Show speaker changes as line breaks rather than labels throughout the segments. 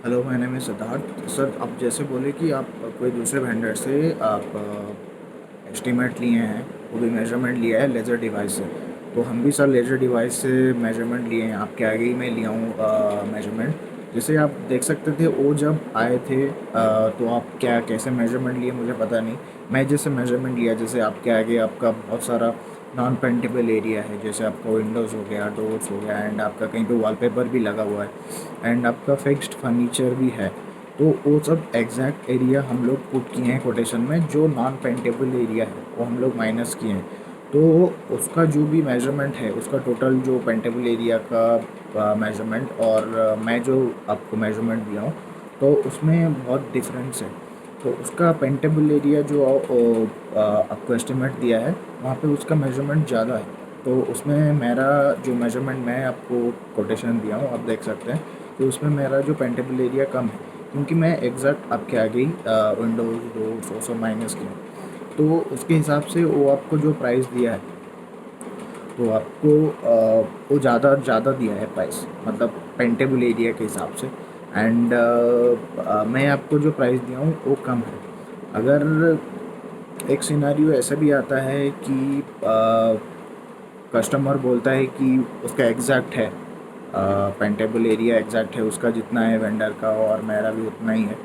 Hello, my name is Siddharth. Sir, आप जैसे बोले कि आप कोई दूसरे वेंडर से आप एस्टीमेट लिए हैं, वो भी मेजरमेंट लिया है लेज़र डिवाइस से। तो हम भी सर लेज़र डिवाइस से मेजरमेंट लिए हैं, आपके आगे ही मैं लिया हूँ मेजरमेंट। जैसे आप देख सकते थे वो जब आए थे, तो आप क्या कैसे मेजरमेंट लिए मुझे पता नहीं। मैं जैसे मेजरमेंट लिया, जैसे आपके आगे आपका बहुत सारा नॉन पेंटेबल एरिया है, जैसे आपका विंडोज़ हो गया, डोर्स हो गया, एंड आपका कहीं पे वॉलपेपर भी लगा हुआ है एंड आपका फिक्स्ड फर्नीचर भी है। तो वो सब एग्जैक्ट एरिया हम लोग पुट किए हैं कोटेशन में, जो नॉन पेंटेबल एरिया है वो हम लोग माइनस किए हैं। तो उसका जो भी मेजरमेंट है, उसका टोटल जो पेंटेबल एरिया का मेजरमेंट और मैं जो आपको मेजरमेंट दिया हूँ, तो उसमें बहुत डिफरेंस है। तो उसका पेंटेबल एरिया जो आपको एस्टिमेट दिया है, वहाँ पे उसका मेजरमेंट ज़्यादा है। तो उसमें मेरा जो मेजरमेंट मैं आपको कोटेशन दिया हूँ, आप देख सकते हैं कि उसमें मेरा जो पेंटेबल एरिया कम है, क्योंकि मैं एग्जैक्ट आपके आगे ही विंडोज़ डोर्स वो सब माइनस किया हूँ। तो उसके हिसाब से वो आपको जो प्राइस दिया है, तो आपको वो ज़्यादा ज़्यादा दिया है प्राइस, मतलब पेंटेबल एरिया के हिसाब से। एंड मैं आपको जो प्राइस दिया हूँ वो कम है। अगर एक सिनेरियो ऐसा भी आता है कि कस्टमर बोलता है कि उसका एग्जैक्ट है, पेंटेबल एरिया एग्जैक्ट है उसका जितना है वेंडर का, और मेरा भी उतना ही है।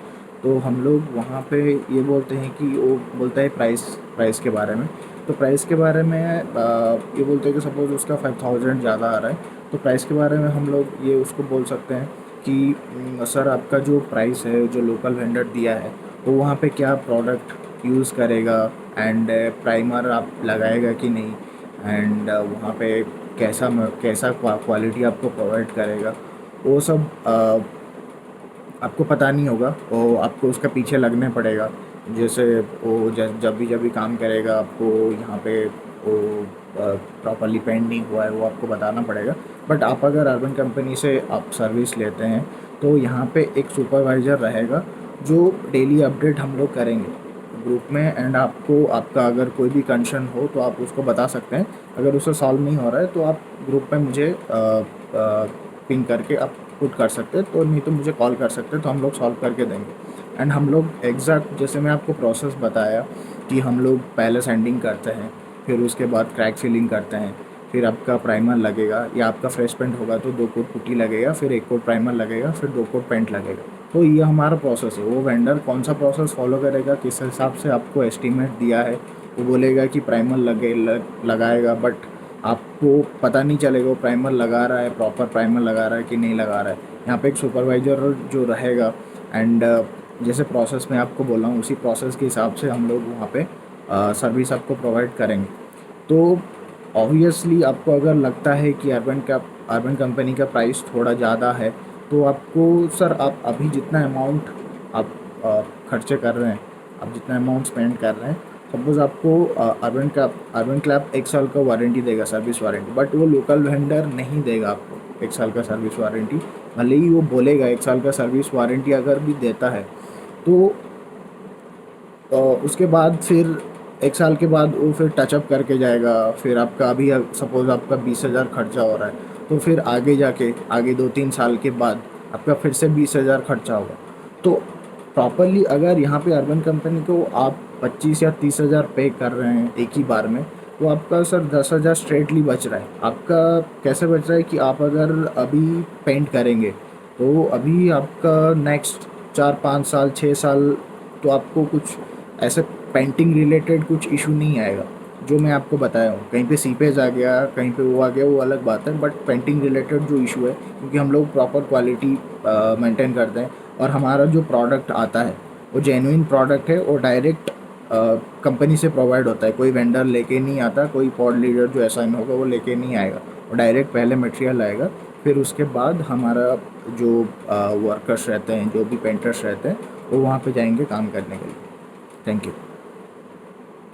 तो हम लोग वहाँ पे ये बोलते हैं कि वो बोलता है प्राइस प्राइस के बारे में। तो प्राइस के बारे में ये बोलते हैं कि सपोज़ उसका 5000 ज़्यादा आ रहा है, तो प्राइस के बारे में हम लोग ये उसको बोल सकते हैं कि सर, आपका जो प्राइस है जो लोकल वेंडर दिया है, वो वहाँ पे क्या प्रोडक्ट यूज़ करेगा, एंड प्राइमर आप लगाएगा कि नहीं, एंड वहाँ पे कैसा क्वालिटी आपको प्रोवाइड करेगा, वो सब आपको पता नहीं होगा। वो आपको उसका पीछे लगने पड़ेगा। जैसे वो जब भी काम करेगा, आपको यहाँ पे वो प्रॉपरली पेंट नहीं हुआ है वो आपको बताना पड़ेगा। बट आप अगर अर्बन कंपनी से आप सर्विस लेते हैं, तो यहाँ पे एक सुपरवाइज़र रहेगा जो डेली अपडेट हम लोग करेंगे ग्रुप में। एंड आपको आपका अगर कोई भी कंसर्न हो तो आप उसको बता सकते हैं। अगर उसे सॉल्व नहीं हो रहा है तो आप ग्रुप में मुझे पिंग करके आप पुट कर सकते हैं, तो नहीं तो मुझे कॉल कर सकते हैं, तो हम लोग सॉल्व करके देंगे। एंड हम लोग एग्जैक्ट जैसे मैं आपको प्रोसेस बताया कि हम लोग पहले सैंडिंग करते हैं, फिर उसके बाद क्रैक फिलिंग करते हैं, फिर आपका प्राइमर लगेगा, या आपका फ्रेश पेंट होगा तो 2 कोट पुट्टी लगेगा, फिर 1 कोट प्राइमर लगेगा, फिर 2 कोट पेंट लगेगा। तो ये हमारा प्रोसेस है। वो वेंडर कौन सा प्रोसेस फॉलो करेगा, किस हिसाब से आपको एस्टीमेट दिया है, वो बोलेगा कि प्राइमर लगाएगा, बट आपको पता नहीं चलेगा वो प्राइमर लगा रहा है, प्रॉपर प्राइमर लगा रहा है कि नहीं लगा रहा है। यहाँ पे एक सुपरवाइज़र जो रहेगा, एंड जैसे प्रोसेस मैं आपको बोला हूँ, उसी प्रोसेस के हिसाब से हम लोग वहाँ पे सर्विस आपको प्रोवाइड करेंगे। तो ऑब्वियसली आपको अगर लगता है कि अर्बन कंपनी का प्राइस थोड़ा ज़्यादा है, तो आपको सर, आप अभी जितना अमाउंट आप खर्चे कर रहे हैं, आप जितना अमाउंट स्पेंड कर रहे हैं, सपोज़ आपको अर्बन क्लैप 1 साल का वारंटी देगा, सर्विस वारंटी, बट वो लोकल वेंडर नहीं देगा आपको 1 साल का सर्विस वारंटी। भले ही वो बोलेगा 1 साल का सर्विस वारंटी अगर भी देता है, तो उसके बाद फिर 1 साल के बाद वो फिर टचअप करके जाएगा। फिर आपका अभी सपोज़ आपका 20,000 खर्चा हो रहा है, तो फिर आगे जाके आगे 2-3 साल के बाद आपका फिर से 20,000 खर्चा होगा। तो प्रॉपरली अगर यहाँ पे अर्बन कंपनी को आप 25 या 30,000 पे कर रहे हैं एक ही बार में, तो आपका सर 10,000 स्ट्रेटली बच रहा है। आपका कैसे बच रहा है कि आप अगर अभी पेंट करेंगे, तो अभी आपका नेक्स्ट 4-5 साल 6 साल, तो आपको कुछ ऐसे पेंटिंग रिलेटेड कुछ इशू नहीं आएगा। जो मैं आपको बताया हूँ, कहीं पे सीपेज आ गया, कहीं पे वो आ गया, वो अलग बात है, बट पेंटिंग रिलेटेड जो इशू है, क्योंकि हम लोग प्रॉपर क्वालिटी मेंटेन करते हैं, और हमारा जो प्रोडक्ट आता है वो जेन्युइन प्रोडक्ट है, और डायरेक्ट कंपनी से प्रोवाइड होता है। कोई वेंडर लेके नहीं आता, कोई पॉड लीडर जो असाइन होगा वो लेके नहीं आएगा। वो डायरेक्ट पहले मटेरियल आएगा, फिर उसके बाद हमारा जो वर्कर्स रहते हैं, जो भी पेंटर्स रहते हैं, वो वहाँ पे जाएंगे काम करने के लिए। Thank you.